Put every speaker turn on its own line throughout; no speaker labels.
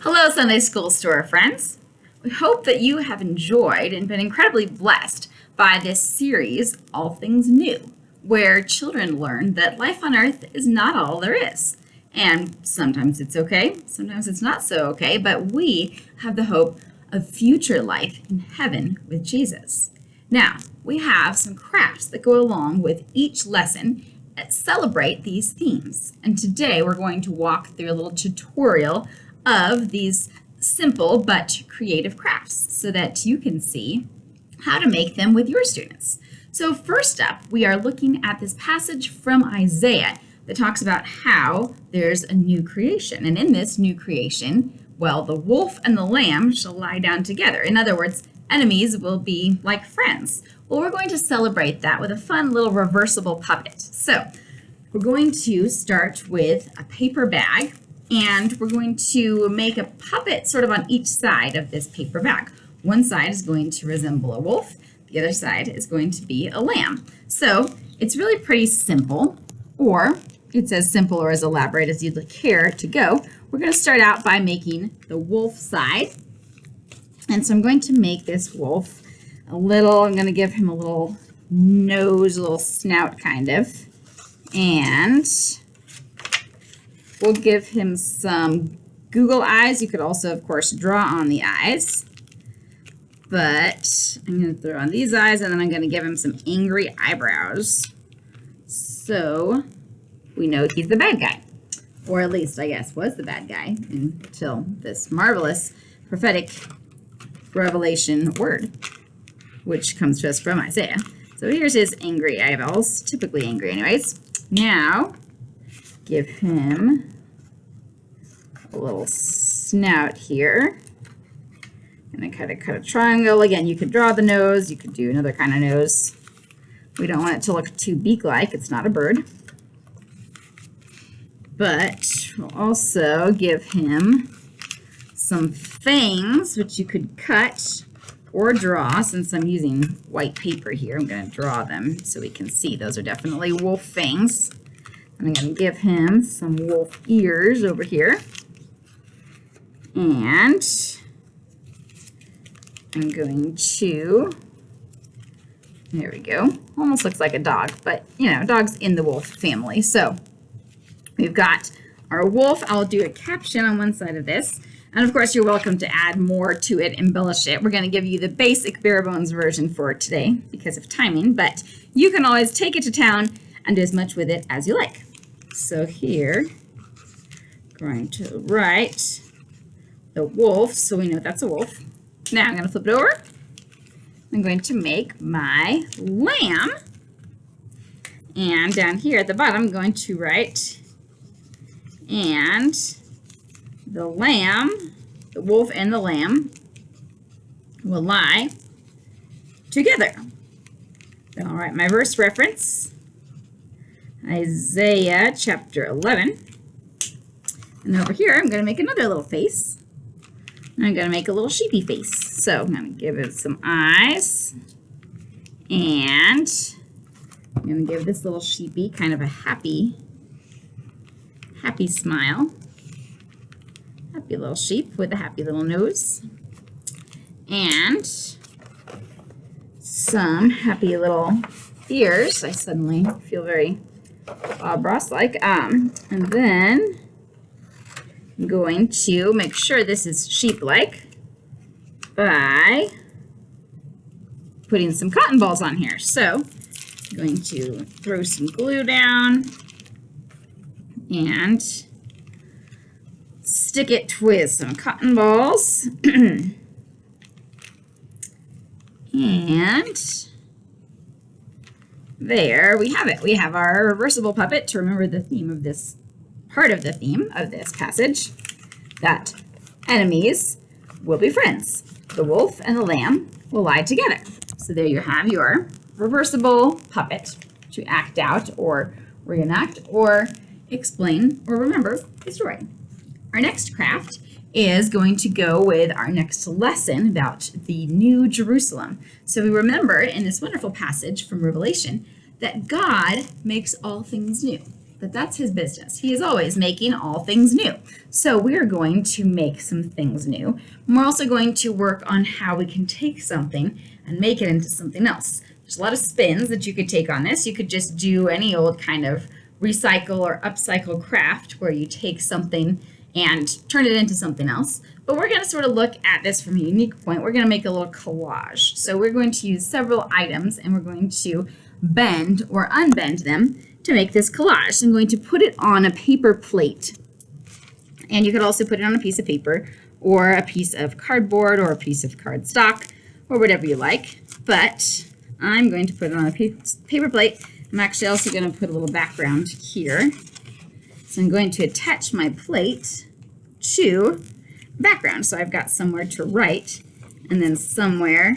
Hello, Sunday School Store friends. We hope that you have enjoyed and been incredibly blessed by this series, All Things New, where children learn that life on earth is not all there is. And sometimes it's okay, sometimes it's not so okay, but we have the hope of future life in heaven with Jesus. Now, we have some crafts that go along with each lesson that celebrate these themes. And today we're going to walk through a little tutorial of these simple but creative crafts so that you can see how to make them with your students. So first up, we are looking at this passage from Isaiah that talks about how there's a new creation. And in this new creation, well, the wolf and the lamb shall lie down together. In other words, enemies will be like friends. Well, we're going to celebrate that with a fun little reversible puppet. So we're going to start with a paper bag, and we're going to make a puppet sort of on each side of this paper bag. One side is going to resemble a wolf. The other side is going to be a lamb. So it's really pretty simple, or it's as simple or as elaborate as you'd care to go. We're going to start out by making the wolf side. And so I'm going to make this wolf I'm going to give him a little nose, a little snout kind of. And we'll give him some Google eyes. You could also, of course, draw on the eyes. But I'm going to throw on these eyes, and then I'm going to give him some angry eyebrows. So we know he's the bad guy. Or at least, I guess, was the bad guy until this marvelous prophetic revelation word, which comes to us from Isaiah. So here's his angry eyeballs, typically angry anyways. Now, give him a little snout here. And I kind of cut a triangle. Again, you could draw the nose. You could do another kind of nose. We don't want it to look too beak-like. It's not a bird. But we'll also give him some fangs, which you could cut or draw. Since I'm using white paper here, I'm going to draw them so we can see. Those are definitely wolf fangs. And I'm going to give him some wolf ears over here. And I'm going to, there we go. Almost looks like a dog, but you know, dog's in the wolf family. So we've got our wolf. I'll do a caption on one side of this. And of course, you're welcome to add more to it, embellish it. We're going to give you the basic bare bones version for today because of timing, but you can always take it to town and do as much with it as you like. So here, I'm going to write the wolf, so we know that's a wolf. Now I'm going to flip it over. I'm going to make my lamb. And down here at the bottom, I'm going to write, and the lamb, the wolf and the lamb will lie together. Then I'll write my verse reference, Isaiah chapter 11. And over here, I'm going to make another little face. I'm going to make a little sheepy face. So I'm going to give it some eyes. And I'm going to give this little sheepy kind of a happy smile. Happy little sheep with a happy little nose. And some happy little ears. I suddenly feel very Bob Ross-like. And then I'm going to make sure this is sheep-like by putting some cotton balls on here. So I'm going to throw some glue down and stick it with some cotton balls. And there we have it. We have our reversible puppet to remember the theme of this, part of the theme of this passage, that enemies will be friends. The wolf and the lamb will lie together. So there you have your reversible puppet to act out or reenact or explain or remember the story. Our next craft is going to go with our next lesson about the New Jerusalem. So we remember in this wonderful passage from Revelation that God makes all things new. that that's his business. He is always making all things new. So we're going to make some things new. And we're also going to work on how we can take something and make it into something else. There's a lot of spins that you could take on this. You could just do any old kind of recycle or upcycle craft where you take something and turn it into something else. But we're going to sort of look at this from a unique point. We're going to make a little collage. So we're going to use several items and we're going to bend or unbend them to make this collage. So I'm going to put it on a paper plate. And you could also put it on a piece of paper or a piece of cardboard or a piece of cardstock or whatever you like. But I'm going to put it on a paper plate. I'm actually also going to put a little background here. So I'm going to attach my plate to background. So I've got somewhere to write and then somewhere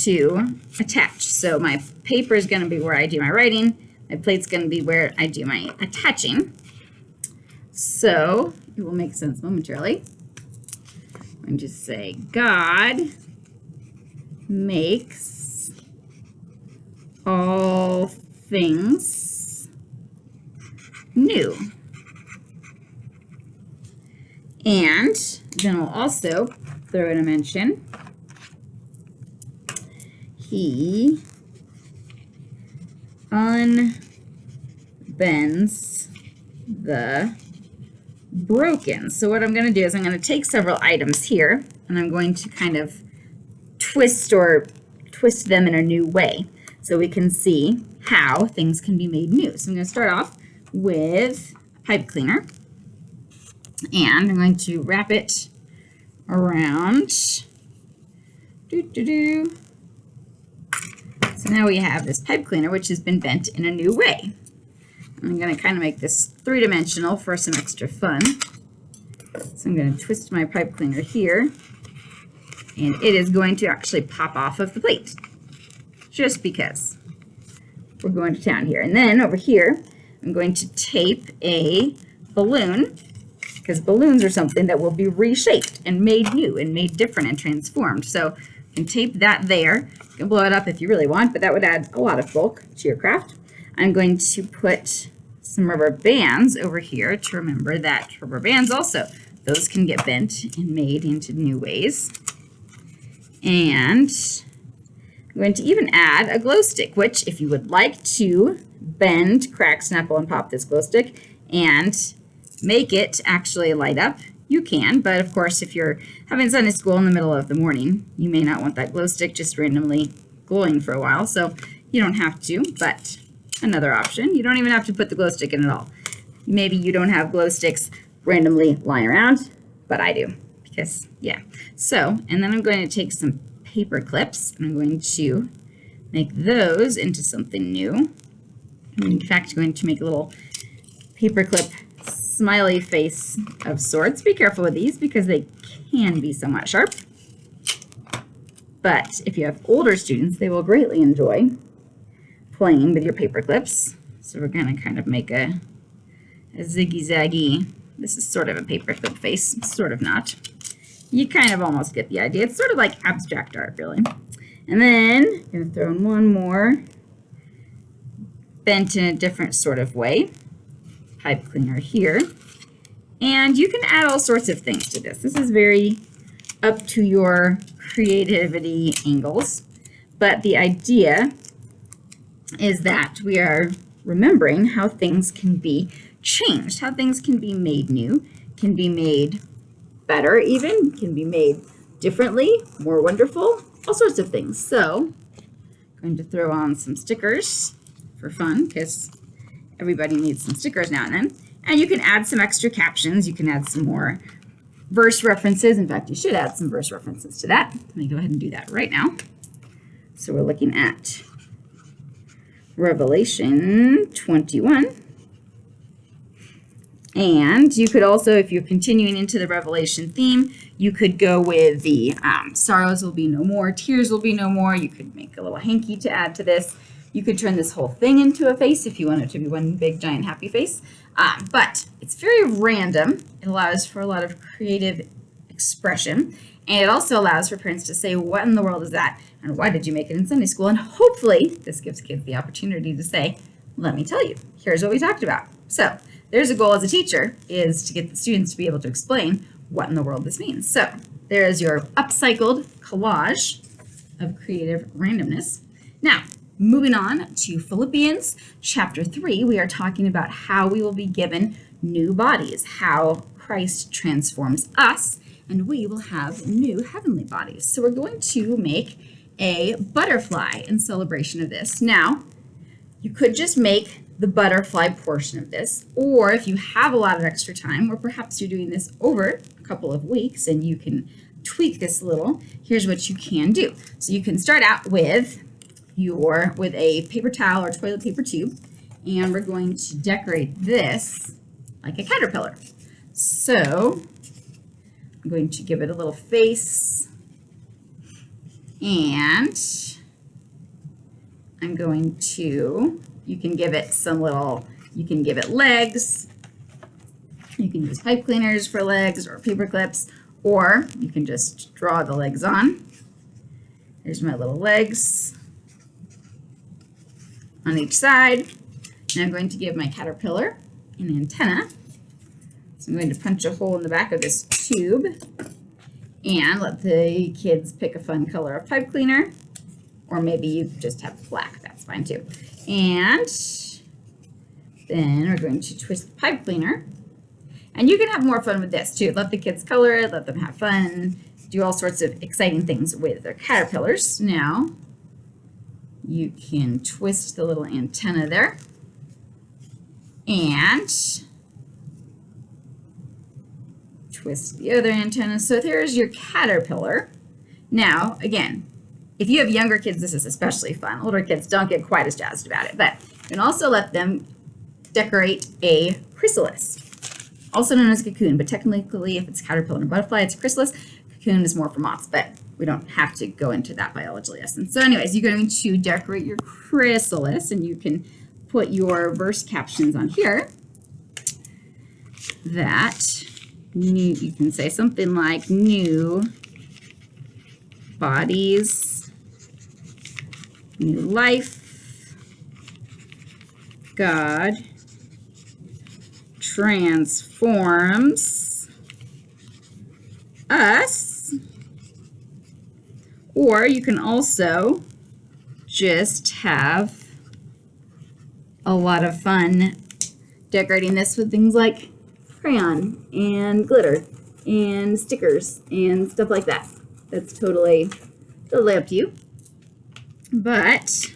to attach. So my paper is going to be where I do my writing. My plate's going to be where I do my attaching. So it will make sense momentarily. I'm going to say, God makes all things new. And then we'll also throw in a mention. He unbends the broken. So what I'm going to do is I'm going to take several items here and I'm going to kind of twist them in a new way so we can see how things can be made new. So I'm going to start off with a pipe cleaner and I'm going to wrap it around. So now we have this pipe cleaner which has been bent in a new way. I'm going to kind of make this three-dimensional for some extra fun. So I'm going to twist my pipe cleaner here and it is going to actually pop off of the plate just because we're going to town here. And then over here I'm going to tape a balloon because balloons are something that will be reshaped and made new and made different and transformed. So you can tape that there. You can blow it up if you really want, but that would add a lot of bulk to your craft. I'm going to put some rubber bands over here to remember that rubber bands also, those can get bent and made into new ways. And I'm going to even add a glow stick, which if you would like to bend, crack, snap, and pop this glow stick and make it actually light up, you can. But of course, if you're having Sunday school in the middle of the morning, you may not want that glow stick just randomly glowing for a while. So you don't have to, but another option. You don't even have to put the glow stick in at all. Maybe you don't have glow sticks randomly lying around, but I do because, yeah. So, and then I'm going to take some paper clips and I'm going to make those into something new. I'm in fact going to make a little paper clip smiley face of sorts. Be careful with these because they can be somewhat sharp. But if you have older students, they will greatly enjoy playing with your paper clips. So we're going to kind of make a ziggy-zaggy. This is sort of a paper clip face, sort of not. You kind of almost get the idea. It's sort of like abstract art, really. And then I'm going to throw in one more bent in a different sort of way. Pipe cleaner here. And you can add all sorts of things to this. This is very up to your creativity angles. But the idea is that we are remembering how things can be changed, how things can be made new, can be made better even, can be made differently, more wonderful, all sorts of things. So I'm going to throw on some stickers for fun because everybody needs some stickers now and then. And you can add some extra captions. You can add some more verse references. In fact, you should add some verse references to that. Let me go ahead and do that right now. So we're looking at Revelation 21. And you could also, if you're continuing into the Revelation theme, you could go with the sorrows will be no more, tears will be no more. You could make a little hanky to add to this. You could turn this whole thing into a face if you want it to be one big, giant, happy face. But it's very random. It allows for a lot of creative expression. And it also allows for parents to say, what in the world is that? And why did you make it in Sunday school? And hopefully this gives kids the opportunity to say, let me tell you. Here's what we talked about. So there's a goal as a teacher, is to get the students to be able to explain what in the world this means. So there's your upcycled collage of creative randomness. Now, moving on to Philippians chapter 3, we are talking about how we will be given new bodies, how Christ transforms us, and we will have new heavenly bodies. So we're going to make a butterfly in celebration of this. Now, you could just make the butterfly portion of this, or if you have a lot of extra time, or perhaps you're doing this over a couple of weeks and you can tweak this a little, here's what you can do. So you can start out with a paper towel or toilet paper tube, and we're going to decorate this like a caterpillar. So I'm going to give it a little face, and I'm going to, you can give it legs. You can use pipe cleaners for legs or paper clips, or you can just draw the legs on. There's my little legs on each side. And I'm going to give my caterpillar an antenna. So I'm going to punch a hole in the back of this tube and let the kids pick a fun color of pipe cleaner, or maybe you just have black, that's fine too. And then we're going to twist the pipe cleaner. And you can have more fun with this too. Let the kids color it, let them have fun, do all sorts of exciting things with their caterpillars. Now, you can twist the little antenna there and twist the other antenna. So there's your caterpillar. Now, again, if you have younger kids, this is especially fun. Older kids don't get quite as jazzed about it, but you can also let them decorate a chrysalis, also known as a cocoon, but technically if it's caterpillar and butterfly, it's a chrysalis. Cocoon is more for moths, but we don't have to go into that biology lesson. So anyways, you're going to decorate your chrysalis, and you can put your verse captions on here that you can say something like new bodies, new life, God transforms us. Or you can also just have a lot of fun decorating this with things like crayon and glitter and stickers and stuff like that. That's totally up to you. But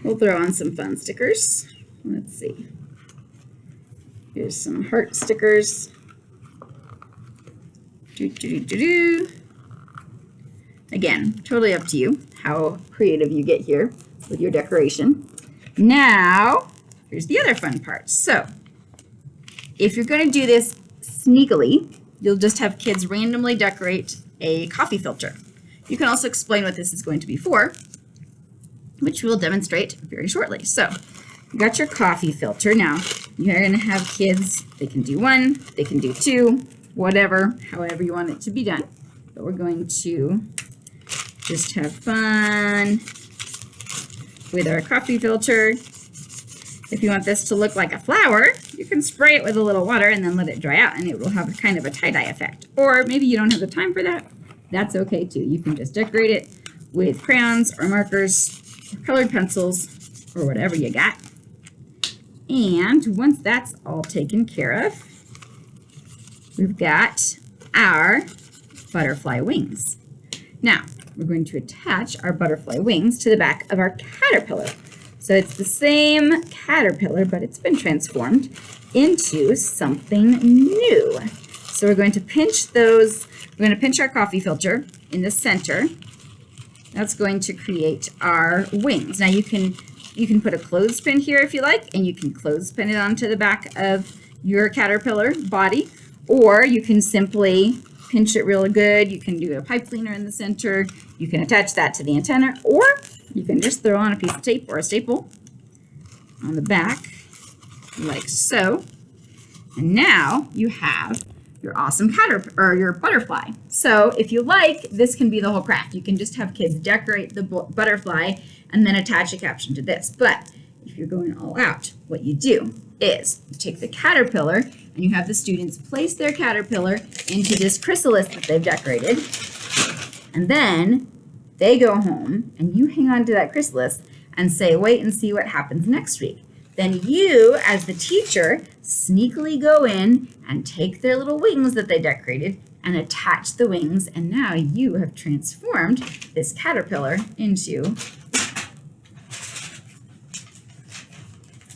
we'll throw on some fun stickers. Let's see. Here's some heart stickers. Again, totally up to you how creative you get here with your decoration. Now, here's the other fun part. So, if you're going to do this sneakily, you'll just have kids randomly decorate a coffee filter. You can also explain what this is going to be for, which we'll demonstrate very shortly. So, you got your coffee filter. Now, you're going to have kids, they can do one, they can do two, whatever, however you want it to be done. But we're going to just have fun with our coffee filter. If you want this to look like a flower, you can spray it with a little water and then let it dry out, and it will have kind of a tie-dye effect. Or maybe you don't have the time for that. That's okay too. You can just decorate it with crayons or markers or colored pencils or whatever you got. And once that's all taken care of, we've got our butterfly wings. Now, we're going to attach our butterfly wings to the back of our caterpillar. So it's the same caterpillar, but it's been transformed into something new. So we're going to pinch our coffee filter in the center. That's going to create our wings. Now you can put a clothespin here if you like, and you can clothespin it onto the back of your caterpillar body, or you can simply pinch it really good. You can do a pipe cleaner in the center. You can attach that to the antenna, or you can just throw on a piece of tape or a staple on the back, like so. And now you have your awesome caterpillar or your butterfly. So if you like, this can be the whole craft. You can just have kids decorate the butterfly and then attach a caption to this. But if you're going all out, what you do is you take the caterpillar and you have the students place their caterpillar into this chrysalis that they've decorated. And then they go home and you hang on to that chrysalis and say, wait and see what happens next week. Then you, as the teacher, sneakily go in and take their little wings that they decorated and attach the wings, and now you have transformed this caterpillar into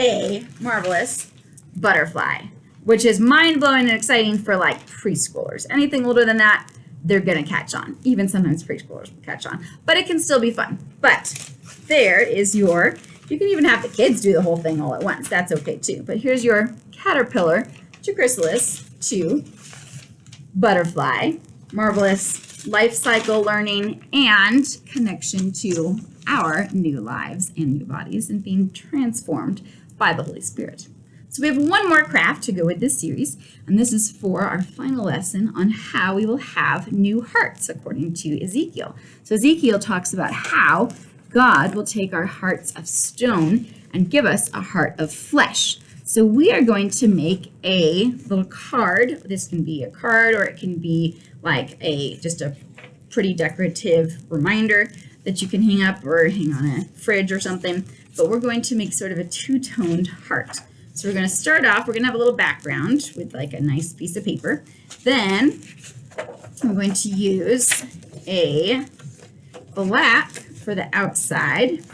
a marvelous butterfly, which is mind-blowing and exciting for like preschoolers. Anything older than that, they're gonna catch on. Even sometimes preschoolers will catch on, but it can still be fun. But there is you can even have the kids do the whole thing all at once. That's okay too. But here's your caterpillar to chrysalis to butterfly. Marvelous life cycle learning and connection to our new lives and new bodies and being transformed by the Holy Spirit. So we have one more craft to go with this series, and this is for our final lesson on how we will have new hearts according to Ezekiel. So Ezekiel talks about how God will take our hearts of stone and give us a heart of flesh. So we are going to make a little card. This can be a card, or it can be like just a pretty decorative reminder that you can hang up or hang on a fridge or something. But we're going to make sort of a two-toned heart. So we're going to start off, we're going to have a little background with like a nice piece of paper. Then I'm going to use a black for the outside.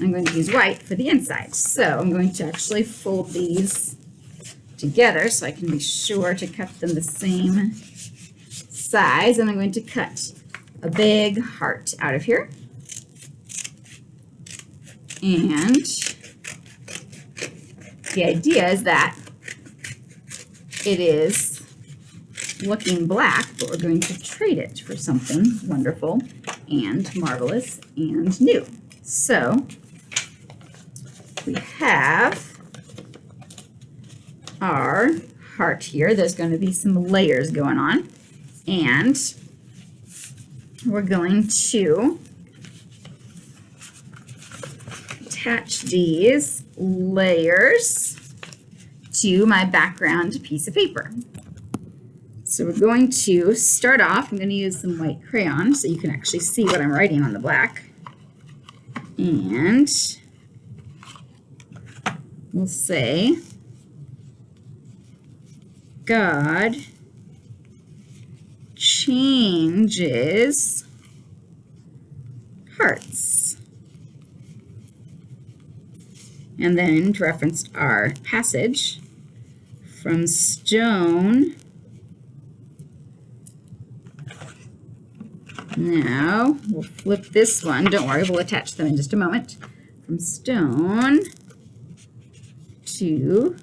I'm going to use white for the inside. So I'm going to actually fold these together so I can be sure to cut them the same size. And I'm going to cut a big heart out of here. And the idea is that it is looking black, but we're going to trade it for something wonderful and marvelous and new. So we have our heart here. There's going to be some layers going on, and we're going to attach these layers to my background piece of paper. So we're going to start off, I'm going to use some white crayon so you can actually see what I'm writing on the black. And we'll say, God changes hearts. And then to reference our passage, from stone. Now we'll flip this one. Don't worry, we'll attach them in just a moment. From stone to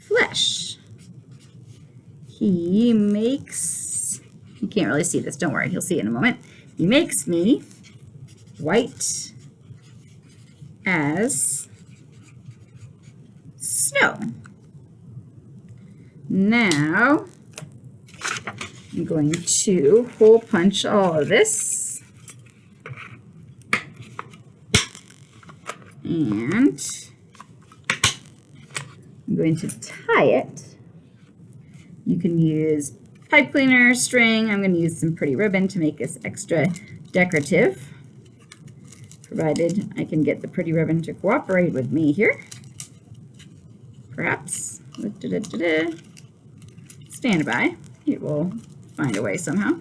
flesh. He makes, you can't really see this, don't worry, you'll see it in a moment. He makes me white as snow. Now I'm going to hole punch all of this, and I'm going to tie it. You can use pipe cleaner, string. I'm going to use some pretty ribbon to make this extra decorative, provided I can get the pretty ribbon to cooperate with me here. Perhaps. Stand by. It will find a way somehow.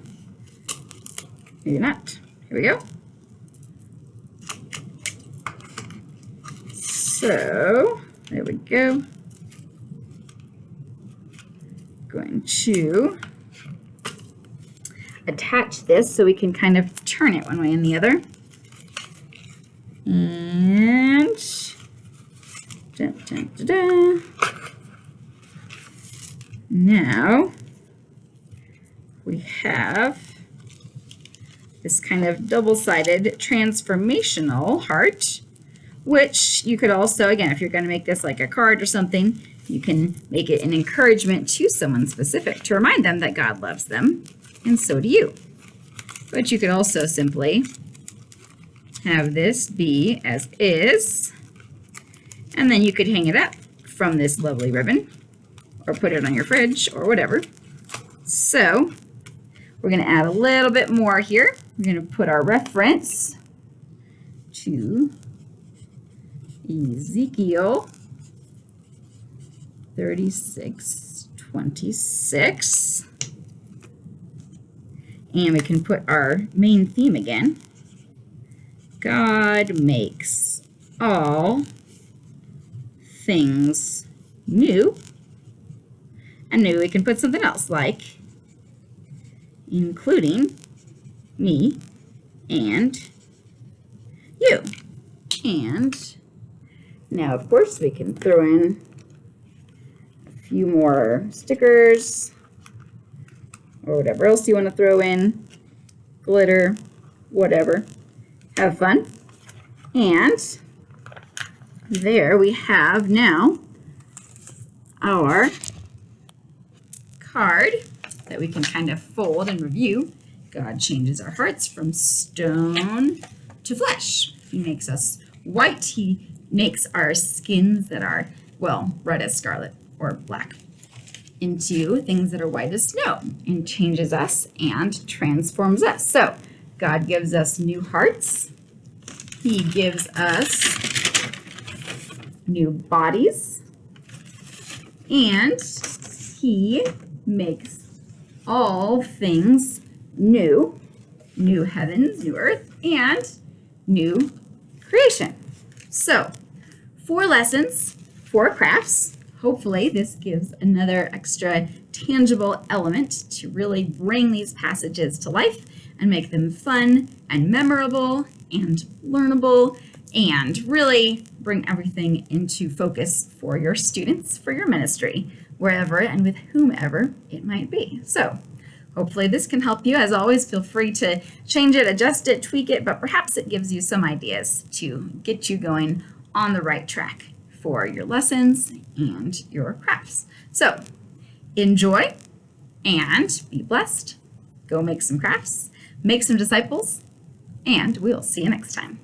Maybe not. Here we go. So, there we go. Going to attach this so we can kind of turn it one way and the other. And now we have this kind of double-sided transformational heart, which you could also, again, if you're going to make this like a card or something, you can make it an encouragement to someone specific to remind them that God loves them, and so do you. But you could also simply have this be as is, and then you could hang it up from this lovely ribbon or put it on your fridge or whatever. So we're going to add a little bit more here. We're going to put our reference to Ezekiel 36:26. And we can put our main theme again. God makes all things new. And new, we can put something else like including me and you. And now, of course, we can throw in a few more stickers or whatever else you want to throw in, glitter, whatever. Have fun. And there we have now our card that we can kind of fold and review. God changes our hearts from stone to flesh. He makes us white. He makes our skins that are, well, red as scarlet or black into things that are white as snow, and changes us and transforms us. So God gives us new hearts. He gives us new bodies, and he makes all things new, new heavens, new earth, and new creation. So 4 lessons, 4 crafts. Hopefully this gives another extra tangible element to really bring these passages to life and make them fun and memorable and learnable, and really bring everything into focus for your students, for your ministry, wherever and with whomever it might be. So hopefully this can help you. As always, feel free to change it, adjust it, tweak it, but perhaps it gives you some ideas to get you going on the right track for your lessons and your crafts. So enjoy and be blessed. Go make some crafts, make some disciples, and we'll see you next time.